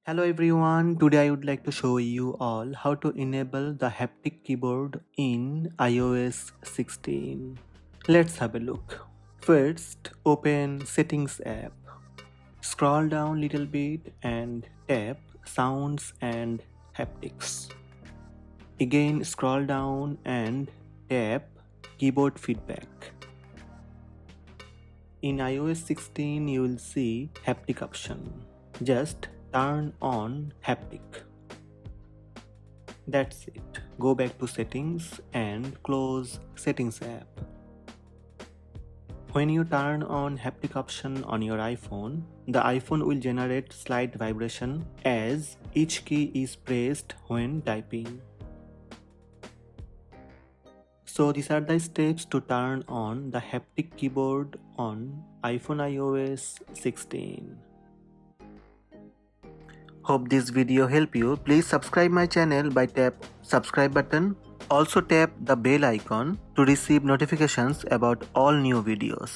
Hello everyone, today I would like to show you all how to enable the haptic keyboard in iOS 16. Let's have a look. First, open Settings app. Scroll down little bit and tap Sounds and Haptics. Again scroll down and tap Keyboard Feedback. In iOS 16 you will see haptic option. Just turn on haptic. That's it. Go back to settings and close settings app. When you turn on haptic option on your iPhone, the iPhone will generate slight vibration as each key is pressed when typing. So these are the steps to turn on the haptic keyboard on iPhone iOS 16. Hope this video help you. Please subscribe my channel by tap subscribe button. Also tap the bell icon to receive notifications about all new videos.